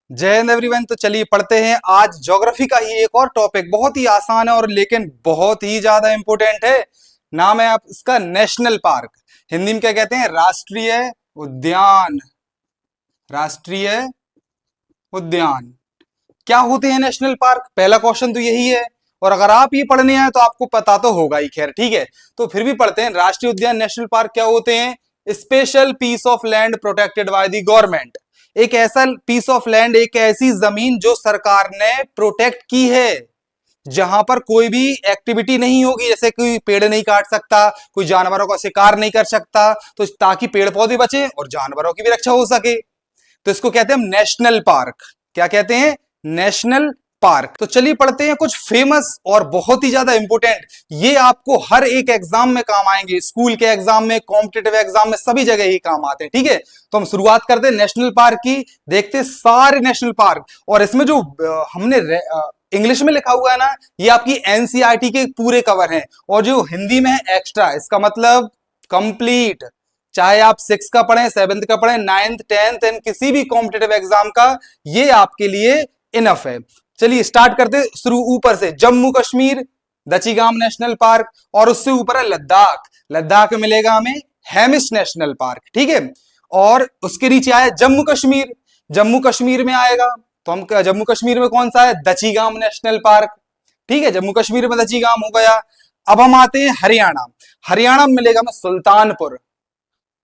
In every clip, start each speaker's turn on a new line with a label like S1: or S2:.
S1: जय हिंद एवरीवन। तो चलिए पढ़ते हैं आज ज्योग्राफी का ही एक और टॉपिक। बहुत ही आसान है और लेकिन बहुत ही ज्यादा इंपॉर्टेंट है। नाम है आप इसका नेशनल पार्क। हिंदी में क्या कहते हैं? राष्ट्रीय उद्यान। राष्ट्रीय उद्यान क्या होते हैं नेशनल पार्क? पहला क्वेश्चन तो यही है। और अगर आप ये पढ़ने आए तो आपको पता तो होगा ही, खैर ठीक है। तो फिर भी पढ़ते हैं। राष्ट्रीय उद्यान नेशनल पार्क क्या होते हैं? Special piece of land protected by the government. एक ऐसा पीस ऑफ लैंड, एक ऐसी जमीन जो सरकार ने प्रोटेक्ट की है, जहां पर कोई भी एक्टिविटी नहीं होगी, जैसे कोई पेड़ नहीं काट सकता, कोई जानवरों का शिकार नहीं कर सकता, तो ताकि पेड़ पौधे बचे और जानवरों की भी रक्षा हो सके। तो इसको कहते हैं हम नेशनल पार्क। क्या कहते हैं? National park. तो चलिए पढ़ते हैं कुछ फेमस और बहुत ही ज्यादा इंपॉर्टेंट, ये आपको हर एक एग्जाम में काम आएंगे, स्कूल के एग्जाम में, कॉम्पिटेटिव एग्जाम में, सभी जगह ही काम आते हैं। ठीक है, तो हम शुरुआत करते हैं नेशनल पार्क की। देखते हैं सारे नेशनल पार्क। और इसमें जो हमने इंग्लिश में लिखा हुआ है ना, ये आपकी एनसीईआरटी के पूरे कवर हैं, और जो हिंदी में है एक्स्ट्रा। इसका मतलब कंप्लीट। चाहे आप 6 का पढ़ें, 7th का पढ़ें, 9th 10th एंड किसी भी कॉम्पिटेटिव एग्जाम का, ये आपके लिए इनफ है। चलिए स्टार्ट करते शुरू ऊपर से। जम्मू कश्मीर दचीगाम नेशनल पार्क, और उससे ऊपर है लद्दाख। लद्दाख में मिलेगा हमें हेमिस नेशनल पार्क। ठीक है, और उसके नीचे आया जम्मू कश्मीर। जम्मू कश्मीर में आएगा तो हम जम्मू कश्मीर में कौन सा है? दचीगाम नेशनल पार्क। ठीक है, जम्मू कश्मीर में दचीगाम हो गया। अब हम आते हैं हरियाणा। हरियाणा में मिलेगा हमें सुल्तानपुर।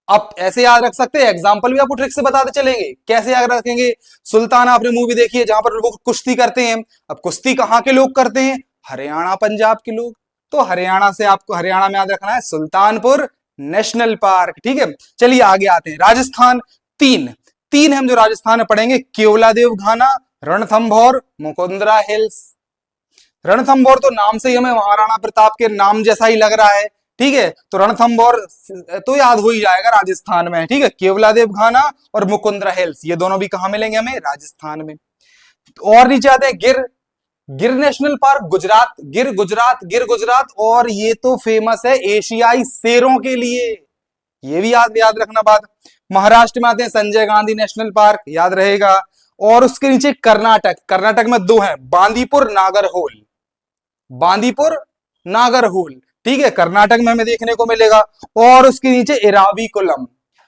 S1: आप ऐसे याद रख सकते हैं, एग्जाम्पल भी आपको ट्रिक से बताते चलेंगे। कैसे याद रखेंगे? सुल्तान आपने मूवी देखी है जहां पर लोग कुश्ती करते हैं। अब कुश्ती कहाँ के लोग करते हैं? हरियाणा पंजाब के लोग। तो हरियाणा से आपको हरियाणा में याद रखना है सुल्तानपुर नेशनल पार्क। ठीक है, चलिए आगे आते हैं। राजस्थान। तीन तीन हम जो राजस्थान में पढ़ेंगे, केवलादेव घाना, रणथंभौर, मुकुंदरा हिल्स। रणथंभौर तो नाम से ही हमें महाराणा प्रताप के नाम जैसा ही लग रहा है। ठीक है, तो रणथंभौर तो याद हो ही जाएगा, राजस्थान में। ठीक है, केवलादेव घाना और मुकुंदरा हिल्स, ये दोनों भी कहां मिलेंगे हमें? राजस्थान में। और नीचे आते हैं गिर। गिर नेशनल पार्क गुजरात। गिर गुजरात, गिर गुजरात। और ये तो फेमस है एशियाई शेरों के लिए, ये भी याद याद रखना बात। महाराष्ट्र में आते हैं संजय गांधी नेशनल पार्क, याद रहेगा। और उसके नीचे कर्नाटक। कर्नाटक में दो हैं, बांदीपुर नागरहोल। बांदीपुर नागरहोल। ठीक है, कर्नाटक में हमें देखने को मिलेगा। और उसके नीचे इराविकुलम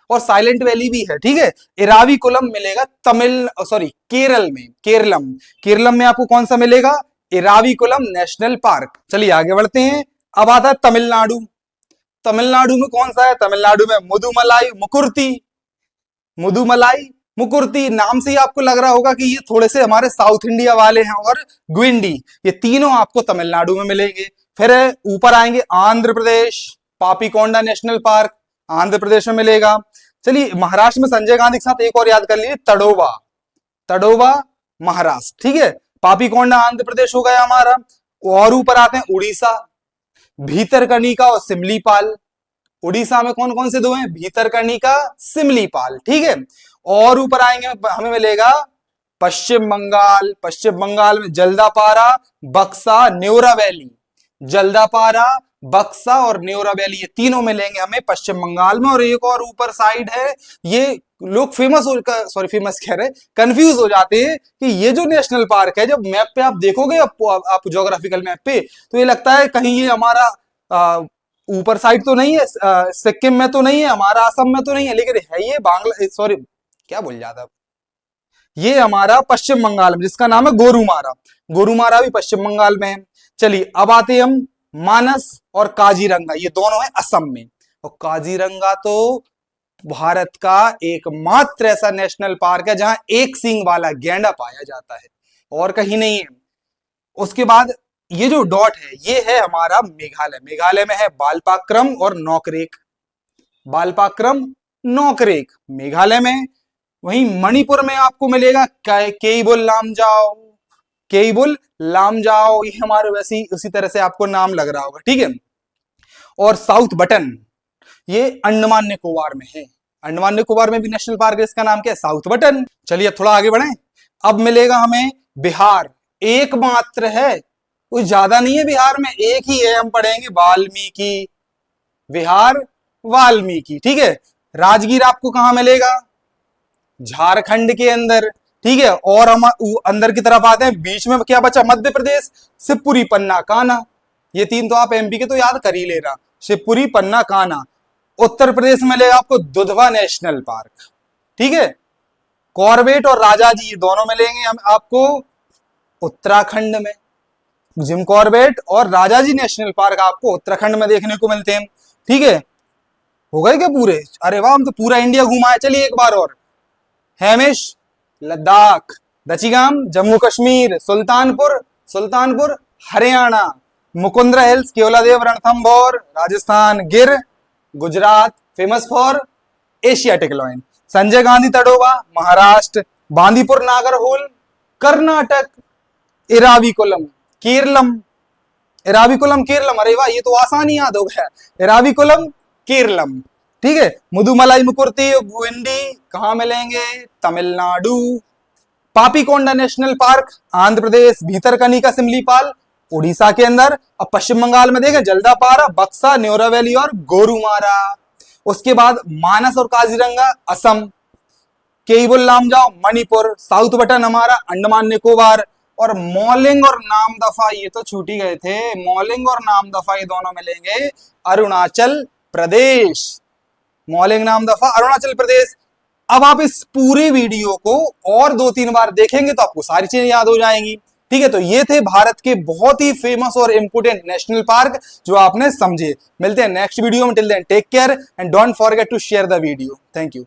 S1: और साइलेंट वैली भी है। ठीक है, इराविकुलम मिलेगा केरल में। केरलम। केरलम में आपको कौन सा मिलेगा? Eravikulam national park. चलिए आगे बढ़ते हैं। अब आता है तमिलनाडु। तमिलनाडु में कौन सा है? तमिलनाडु में मुदुमलाई मुकुर्ती। मुदुमलाई मुकुर्ती, नाम से ही आपको लग रहा होगा कि ये थोड़े से हमारे साउथ इंडिया वाले हैं। और ग्विंडी, ये तीनों आपको तमिलनाडु में मिलेंगे। फिर ऊपर आएंगे आंध्र प्रदेश। पापीकोंडा नेशनल पार्क आंध्र प्रदेश में मिलेगा। चलिए महाराष्ट्र में संजय गांधी के साथ एक और याद कर लीजिए, तड़ोवा। तड़ोवा महाराष्ट्र। ठीक है, पापीकोंडा आंध्र प्रदेश हो गया हमारा। और ऊपर आते हैं उड़ीसा। भीतरकनिका और सिमलीपाल। उड़ीसा में कौन कौन से दो हैं? भीतरकनिका, सिमलीपाल। ठीक है, और ऊपर आएंगे हमें मिलेगा पश्चिम बंगाल। पश्चिम बंगाल में जल्दापारा, बक्सा, न्योरा वैली। जल्दापारा, बक्सा और न्योरा वैली, ये तीनों मिलेंगे हमें पश्चिम बंगाल में। और एक और ऊपर साइड है, ये लोग फेमस कह रहे, कंफ्यूज हो जाते हैं कि ये जो नेशनल पार्क है, जब मैप पे आप देखोगे, आप ज्योग्राफिकल मैप पे, तो ये लगता है कहीं ये हमारा ऊपर साइड तो नहीं है, सिक्किम में तो नहीं है, हमारा असम में तो नहीं है, लेकिन है ये क्या बोल जाता, ये हमारा पश्चिम बंगाल में, जिसका नाम है गोरुमारा। गोरुमारा भी पश्चिम बंगाल में है। चलिए अब आते हैं हम मानस और काजीरंगा, ये दोनों है असम में। और काजीरंगा तो भारत का एकमात्र ऐसा नेशनल पार्क है जहां एक सींग वाला गैंडा पाया जाता है, और कहीं नहीं है। उसके बाद ये जो डॉट है, ये है हमारा मेघालय। मेघालय में है बालपाक्रम और नौकरेक। बालपाक्रम, नौकरेक मेघालय में। वहीं मणिपुर में आपको मिलेगा केइबुल लामजाओ। केइबुल लामजाओ, ये हमारे वैसी उसी तरह से आपको नाम लग रहा होगा। ठीक है, और साउथ बटन, ये अंडमान निकोबार में है। अंडमान निकोबार में भी नेशनल पार्क है, इसका नाम क्या है? South button. चलिए अब थोड़ा आगे बढ़े। अब मिलेगा हमें बिहार। एकमात्र है, कुछ ज्यादा नहीं है बिहार में, एक ही है, हम पढ़ेंगे वाल्मीकि। बिहार वाल्मीकि। ठीक है, राजगीर आपको कहां मिलेगा? झारखंड के अंदर। ठीक है। और हम अंदर की तरफ आते हैं, बीच में क्या बचा, मध्य प्रदेश, शिवपुरी, पन्ना, कान्हा। ये तीन तो आप एमपी के तो याद कर ही लेना, शिवपुरी, पन्ना, कान्हा। उत्तर प्रदेश में मिलेगा आपको दुधवा नेशनल पार्क, ठीक है। कॉर्बेट और राजाजी ये दोनों मिलेंगे हम आपको उत्तराखंड में। जिम कॉर्बेट और राजाजी नेशनल पार्क आपको उत्तराखंड में देखने को मिलते हैं, ठीक है। हो गए क्या पूरे? अरे वाह, हम तो पूरा इंडिया घुमाए। चलिए एक बार और, हेमिश, लद्दाख, दचिगाम, जम्मू कश्मीर, सुल्तानपुर हरियाणा, मुकुंद्रा हिल्स, केवलादेव, रणथंभौर राजस्थान, गिर Gujarat, famous for Asiatic lion, Sanjay Gandhi Tadoba Maharashtra, Bandipur Nagarhole Karnataka, Eravikulam Keralam, Eravikulam Keralam, अरे वाह ये तो आसान ही याद हो गया, इराविकुलम केरलम, ठीक है। मुदुमलाई मुकुर्ती गुंडी कहाँ मिलेंगे, तमिलनाडु। पापीकोंडा नेशनल पार्क आंध्र प्रदेश, भीतरकनिका सिमलीपाल उड़ीसा के अंदर। अब पश्चिम बंगाल में देखें, जल्दापारा, बक्सा, न्योरा वैली और गोरुमारा। उसके बाद मानस और काजीरंगा असम, केइबुल लामजाओ मणिपुर, साउथ बटन हमारा अंडमान निकोबार, और मॉलिंग और नामदफा ये तो छूट ही गए थे, मॉलिंग और नामदफा ये दोनों मिलेंगे अरुणाचल प्रदेश, मॉलिंग नामदफा अरुणाचल प्रदेश। अब आप इस पूरे वीडियो को और 2-3 बार देखेंगे तो आपको सारी चीजें याद हो जाएंगी, ठीक है। तो ये थे भारत के बहुत ही फेमस और इंपोर्टेंट नेशनल पार्क जो आपने समझे। मिलते हैं नेक्स्ट वीडियो में, till then take care and don't forget to share the video. Thank you.